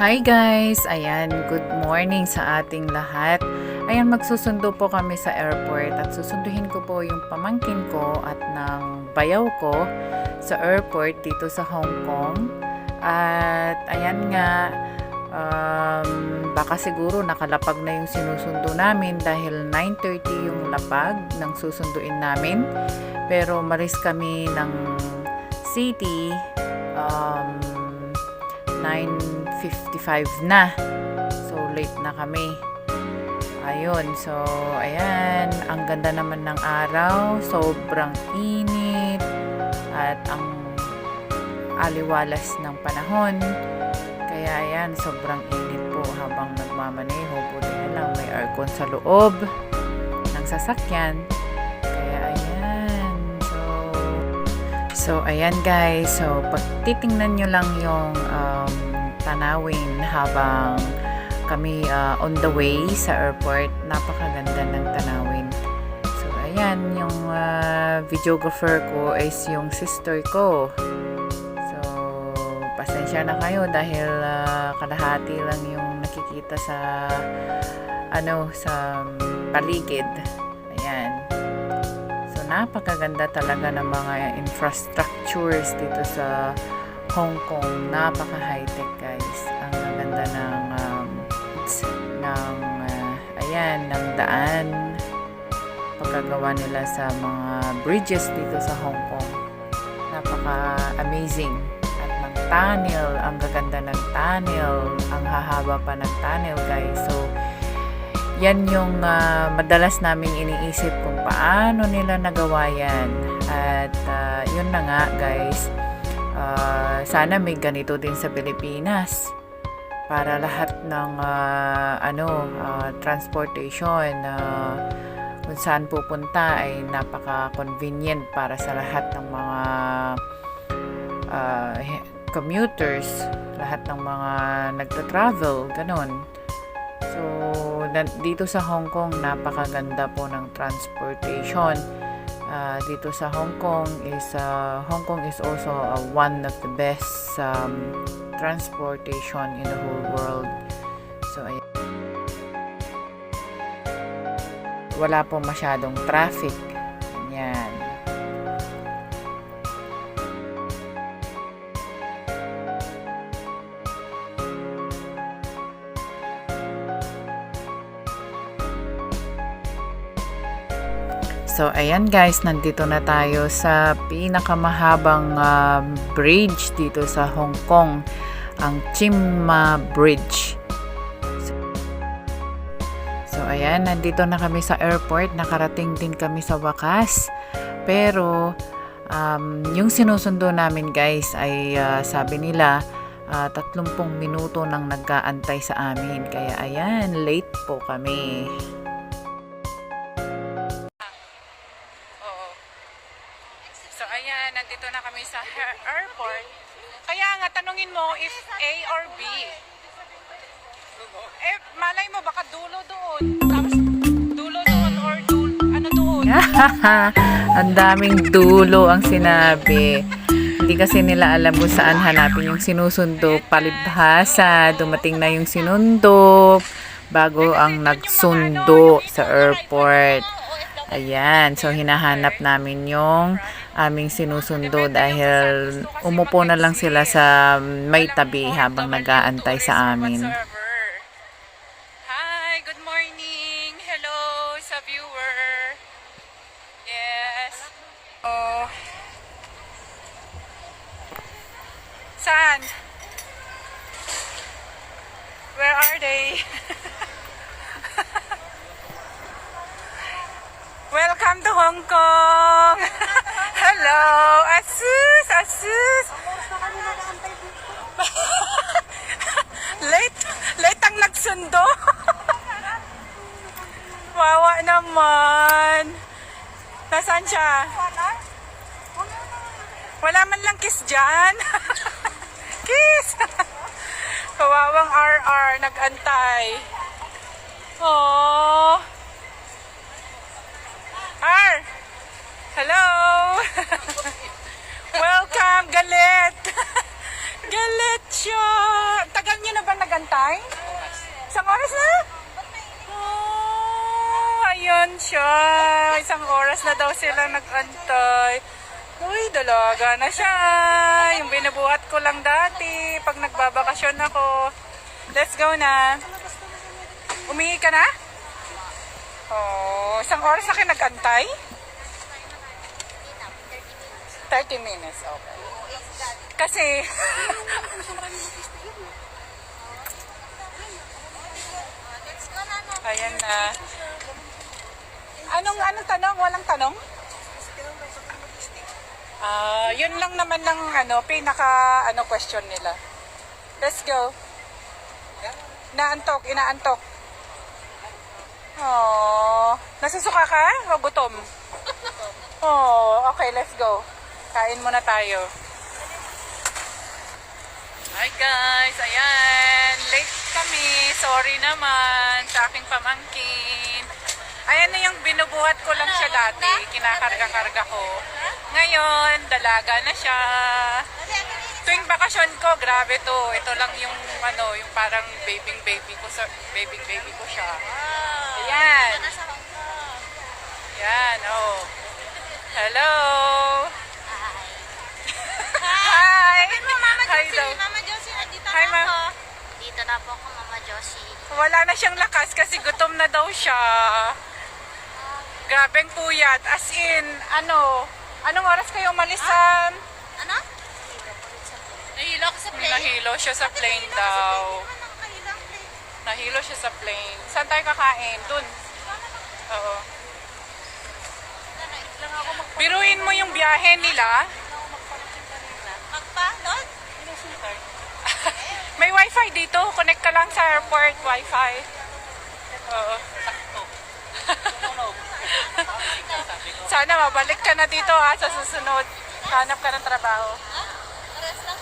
Hi guys! Ayan, good morning sa ating lahat. Ayan, magsusundo po kami sa airport at susunduhin ko po yung pamangkin ko at ng bayaw ko sa airport dito sa Hong Kong. At ayan nga, baka siguro nakalapag na yung sinusundo namin dahil 9:30 yung lapag ng susunduin namin. Pero malis kami ng city, 9:55 na. So, late na kami. Ayun. So, ayan. Ang ganda naman ng araw. Sobrang init. At ang aliwalas ng panahon. Kaya, ayan. Sobrang init po habang nagmamaneho. Buti na lang may aircon sa loob ng sasakyan. Kaya, ayan. So, ayan guys. So, pag titingnan nyo lang yung tanawin habang kami on the way sa airport, napakaganda ng tanawin. So, ayan, yung videographer ko is yung sister ko. So, pasensya na kayo dahil kalahati lang yung nakikita sa sa paligid. Ayan. So, napakaganda talaga ng mga infrastructures dito sa Hong Kong. Napaka-high-tech guys. Ang ganda ng daan. Pagkagawa nila sa mga bridges dito sa Hong Kong. Napaka-amazing. At ng tunnel, ang gaganda ng tunnel. Ang hahaba pa ng tunnel guys. So, yan yung madalas naming iniisip kung paano nila nagawa yan. At yun na nga guys. Sana may ganito din sa Pilipinas para lahat ng transportation kung saan pupunta ay napaka-convenient para sa lahat ng mga commuters, lahat ng mga nagta-travel, ganun. So, dito sa Hong Kong, napakaganda po ng transportation. Dito sa Hong Kong is also one of the best transportation in the whole world. So, wala po masyadong traffic. Ayan. So, ayan guys, nandito na tayo sa pinakamahabang bridge dito sa Hong Kong, ang Tsim Ma Bridge. So, ayan, nandito na kami sa airport, nakarating din kami sa wakas. Pero, yung sinusundo namin guys ay sabi nila, 30 minuto nang nag-aantay sa amin. Kaya, ayan, late po kami. So, ayan, nandito na kami sa airport. Kaya nga, tanungin mo if A or B. Malay mo, baka dulo doon. Tapos, dulo doon or ano doon. Ang daming dulo ang sinabi. Hindi kasi nila alam kung saan hanapin yung sinusundo. Palibhasa, dumating na yung sinundo bago ang nagsundo sa airport. Ayan, so hinahanap namin yung aming sinusundo dahil umupo na lang sila sa may tabi habang nag-aantay sa amin. Hi, good morning. Hello sa viewer. Yes. Oh. Saan? Where are they? Welcome to Hong Kong! Hello! Asus! Asus! Late ang nagsundo! Wawa naman! Nasaan siya? Wala man lang kiss dyan! Kiss! Kawawang RR, nag-antay. Aww! Hello! Welcome, galit! Galit siya! Tagal niyo na ba nag-antay? Isang oras na? Oh, ayun siya. Isang oras na daw sila nag-antay. Uy, dalaga na siya. Yung binubuhat ko lang dati pag nagbabakasyon ako. Let's go na. Umihi ka na? Oh, isang oras na kayo nag-antay? 30 minutes, okay. Kasi, ayan na. Anong tanong? Walang tanong? Yun lang naman ng question nila. Let's go. Inaantok. Oh, nasusuka ka o gutom? Oh, okay, let's go. Kain muna tayo. Hi guys, ayan. Late kami. Sorry naman sa aking pamangkin. Ayan na yung binubuhat ko lang siya dati. Kinakarga-karga ko. Ngayon, dalaga na siya. Tuwing bakasyon ko, grabe to. Ito lang yung yung parang baby ko siya. Ayan. Ayan, oh. Hello. Hi. Hi daw. Mama Josie, nandito Hi, na Ma. ako. Dito na po ako, Mama Josie. Wala na siyang lakas kasi gutom na daw siya. Grabeng puyat. As in, anong oras kayo umalis sa... Ano? Nahilo ako sa plane. Nahilo siya sa plane daw. Nahilo siya sa plane. Saan tayo kakain? Dun. Oo. Biruin mo yung biyahe nila. Magpa? Doon? May wifi dito. Connect ka lang sa airport wifi. Oo. Sana mabalik ka na dito sa susunod. Hanap ka ng trabaho. Pares lang.